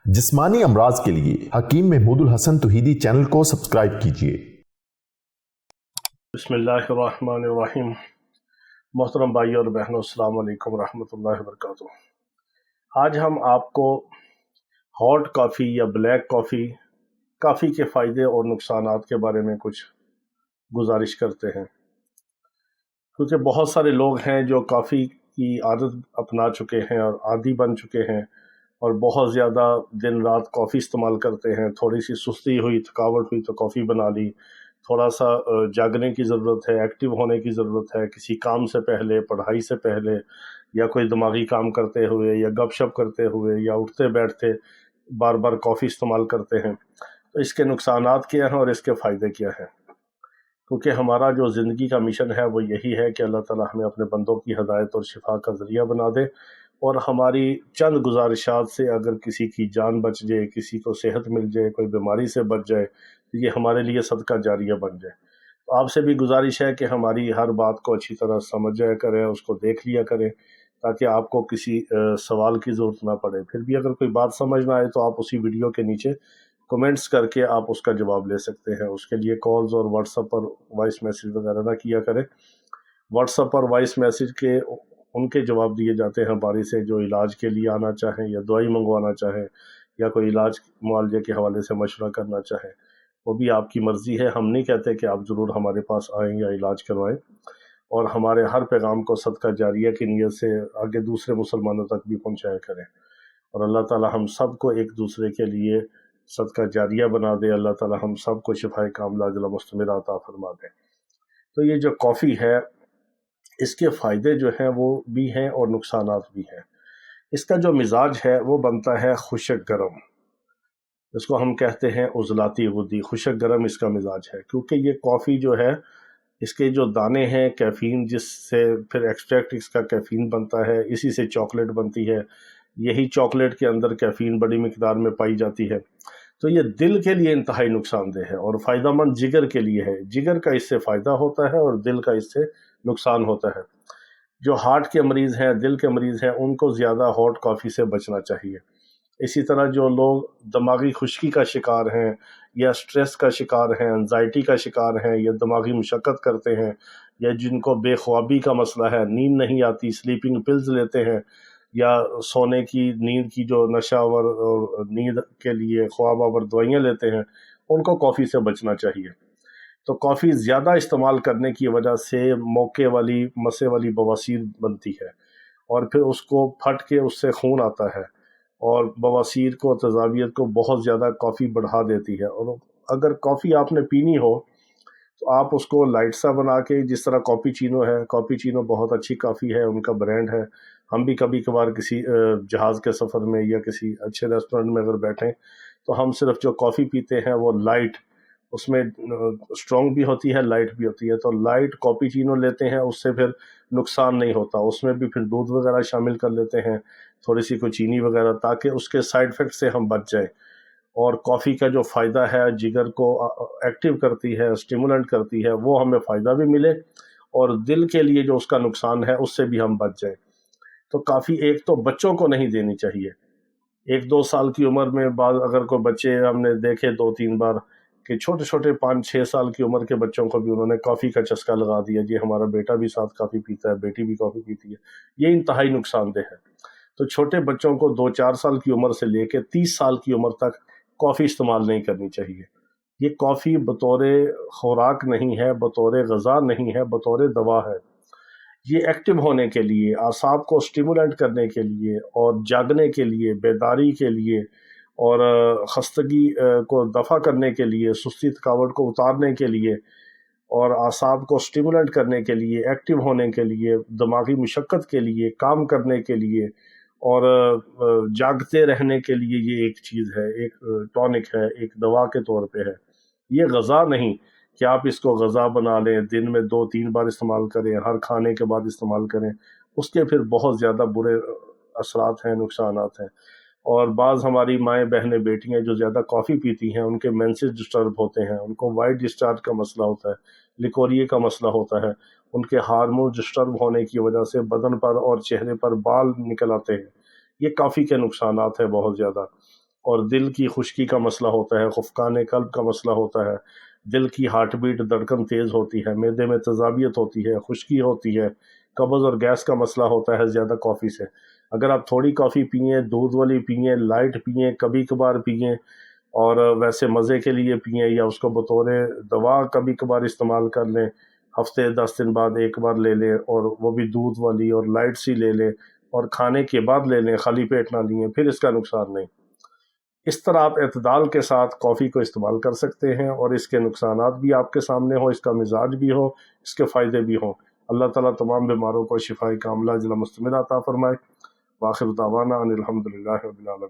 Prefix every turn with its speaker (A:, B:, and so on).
A: जिस्मानी अमराज के लिए हकीम महमूदुल हसन तौहीदी चैनल को सब्सक्राइब कीजिए।
B: बिस्मिल्लाहिर्रहमानिर्रहीम। मोहतरम भाई और बहनों, अस्सलाम वालेकुम रहमतुल्लाहि व बरकातुहू। आज हम आपको हॉट कॉफ़ी या ब्लैक कॉफ़ी के फ़ायदे और नुकसानात के बारे में कुछ गुजारिश करते हैं, क्योंकि बहुत सारे लोग हैं जो कॉफ़ी की आदत अपना चुके हैं और आदी बन चुके हैं और बहुत ज़्यादा दिन रात कॉफ़ी इस्तेमाल करते हैं। थोड़ी सी सुस्ती हुई, थकावट हुई तो कॉफ़ी बना ली, थोड़ा सा जागने की ज़रूरत है, एक्टिव होने की ज़रूरत है, किसी काम से पहले, पढ़ाई से पहले, या कोई दिमागी काम करते हुए, या गपशप करते हुए, या उठते बैठते बार बार कॉफ़ी इस्तेमाल करते हैं। तो इसके नुकसानात क्या हैं और इसके फ़ायदे क्या हैं? क्योंकि हमारा जो ज़िंदगी का मिशन है वो यही है कि अल्लाह ताला हमें अपने बंदों की हदायत और शिफा का ज़रिया बना दे, और हमारी चंद गुजारिशात से अगर किसी की जान बच जाए, किसी को सेहत मिल जाए, कोई बीमारी से बच जाए, तो ये हमारे लिए सदका जारिया बन जाए। तो आपसे भी गुजारिश है कि हमारी हर बात को अच्छी तरह समझ जाया करें, उसको देख लिया करें, ताकि आपको किसी सवाल की ज़रूरत ना पड़े। फिर भी अगर कोई बात समझ ना आए तो आप उसी वीडियो के नीचे कमेंट्स करके आप उसका जवाब ले सकते हैं। उसके लिए कॉल्स और व्हाट्सएप पर वॉइस मैसेज वगैरह ना किया करें। व्हाट्सएप पर वॉइस मैसेज के उनके जवाब दिए जाते हैं बारी से जो इलाज के लिए आना चाहें, या दवाई मंगवाना चाहें, या कोई इलाज मुआवजे के हवाले से मशवरा करना चाहें। वो भी आपकी मर्ज़ी है। हम नहीं कहते कि आप ज़रूर हमारे पास आएँ या इलाज करवाएं, और हमारे हर पैगाम को सदका जारिया की नीयत से आगे दूसरे मुसलमानों तक भी पहुँचाया करें। और अल्लाह ताला हम सब को एक दूसरे के लिए सदका जारिया बना दे। अल्लाह ताला हम सब को शिफाए कामिला अजला मुस्तमिरा अता फरमा दे। तो ये जो कॉफ़ी है, इसके फ़ायदे जो हैं वो भी हैं और नुकसानात भी हैं। इसका जो मिजाज है वो बनता है खुशक गरम, इसको हम कहते हैं उज़लाती गुद्दी। खुशक गरम इसका मिजाज है, क्योंकि ये कॉफ़ी जो है, इसके जो दाने हैं, कैफ़ीन जिससे फिर एक्सट्रैक्ट इसका कैफ़ीन बनता है, इसी से चॉकलेट बनती है। यही चॉकलेट के अंदर कैफ़ीन बड़ी मिकदार में पाई जाती है। तो ये दिल के लिए इंतहाई नुकसानदेह है और फ़ायदेमंद जिगर के लिए है। जिगर का इससे फ़ायदा होता है और दिल का इससे नुकसान होता है। जो हार्ट के मरीज़ हैं, दिल के मरीज़ हैं, उनको ज़्यादा हॉट कॉफ़ी से बचना चाहिए। इसी तरह जो लोग दिमागी खुश्की का शिकार हैं, या स्ट्रेस का शिकार हैं, एंजाइटी का शिकार हैं, या दिमागी मुशक्क़त करते हैं, या जिनको बेख्वाबी का मसला है, नींद नहीं आती, स्लीपिंग पिल्स लेते हैं, या सोने की नींद की जो नशावर और नींद के लिए ख्वाब आवर दवाइयाँ लेते हैं, उनको कॉफ़ी से बचना चाहिए। तो कॉफ़ी ज़्यादा इस्तेमाल करने की वजह से मौके वाली मसे वाली बवासीर बनती है, और फिर उसको फट के उससे खून आता है, और बवासीर को, तेज़ाबियत को बहुत ज़्यादा कॉफ़ी बढ़ा देती है। और अगर कॉफ़ी आपने पीनी हो तो आप उसको लाइट सा बना के, जिस तरह कॉपीचीनो है, कॉपीचीनो बहुत अच्छी कॉफ़ी है, उनका ब्रांड है। हम भी कभी कभार किसी जहाज़ के सफ़र में या किसी अच्छे रेस्टोरेंट में अगर बैठें तो हम सिर्फ जो कॉफ़ी पीते हैं वो लाइट, उसमें स्ट्रॉन्ग भी होती है, लाइट भी होती है। तो लाइट कॉपीचीनो लेते हैं, उससे फिर नुकसान नहीं होता। उसमें भी फिर दूध वगैरह शामिल कर लेते हैं, थोड़ी सी कोई चीनी वगैरह, ताकि उसके साइड इफ़ेक्ट से हम बच जाएं। और कॉफ़ी का जो फ़ायदा है, जिगर को एक्टिव करती है, स्टिमुलेंट करती है, वो हमें फ़ायदा भी मिले, और दिल के लिए जो उसका नुकसान है उससे भी हम बच जाएं। तो काफ़ी एक तो बच्चों को नहीं देनी चाहिए। 1-2 साल की उम्र में बाद अगर कोई बच्चे हमने देखे 2-3 बार कि छोटे छोटे 5-6 साल की उम्र के बच्चों को भी उन्होंने कॉफ़ी का चस्का लगा दिया, जी हमारा बेटा भी साथ कॉफ़ी पीता है, बेटी भी कॉफ़ी पीती है। ये इंतहाई नुकसानदेह है। तो छोटे बच्चों को 2-4 साल की उम्र से लेकर 30 साल की उम्र तक कॉफ़ी इस्तेमाल नहीं करनी चाहिए। ये कॉफ़ी बतौर खुराक नहीं है, बतौर ग़िज़ा नहीं है, बतौर दवा है। ये एक्टिव होने के लिए, आसाब को स्टिमुलेंट करने के लिए, और जागने के लिए, बेदारी के लिए, और खस्तगी को दफ़ा करने के लिए, सुस्ती थकावट को उतारने के लिए, और आसाब को स्टिमुलेंट करने के लिए, एक्टिव होने के लिए, दिमागी मुशक्क़त के लिए, काम करने के लिए, और जागते रहने के लिए ये एक चीज़ है, एक टॉनिक है, एक दवा के तौर पे है। ये ग़िज़ा नहीं कि आप इसको ग़िज़ा बना लें, दिन में 2-3 बार इस्तेमाल करें, हर खाने के बाद इस्तेमाल करें। उसके फिर बहुत ज़्यादा बुरे असरात हैं, नुकसानात हैं। और बाज़ हमारी माएँ, बहनें, बेटियाँ जो ज़्यादा कॉफ़ी पीती हैं, उनके मेंसेस डिस्टर्ब होते हैं, उनको वाइट डिस्चार्ज का मसला होता है, लिकोरिए का मसला होता है। उनके हार्मोन डिस्टर्ब होने की वजह से बदन पर और चेहरे पर बाल निकल आते हैं। ये कॉफ़ी के नुकसानात हैं बहुत ज़्यादा। اور دل کی خشکی کا مسئلہ ہوتا ہے، خفقان قلب کا مسئلہ ہوتا ہے، دل کی ہارٹ بیٹ دھڑکن تیز ہوتی ہے، معدے میں تیزابیت ہوتی ہے، خشکی ہوتی ہے، قبض اور گیس کا مسئلہ ہوتا ہے زیادہ کافی سے، اگر آپ تھوڑی کافی پئیں، دودھ والی پئیں، لائٹ پئیں، کبھی کبھار پئیں اور ویسے مزے کے لیے پئیں یا اس کو بطور دوا کبھی کبھار استعمال کر لیں، ہفتے 10 دن بعد ایک بار لے لیں اور وہ بھی دودھ والی اور لائٹ سی لے لیں اور کھانے کے بعد لے لیں، خالی پیٹ نہ لیں، پھر اس کا نقصان نہیں۔ اس طرح آپ اعتدال کے ساتھ کافی کو استعمال کر سکتے ہیں اور اس کے نقصانات بھی آپ کے سامنے ہوں، اس کا مزاج بھی ہو، اس کے فائدے بھی ہوں۔ اللہ تعالیٰ تمام بیماروں کو شفائے کاملہ عاجلہ مستمرہ عطا فرمائے۔ وآخر دعوانا ان الحمدللہ رب العالمین۔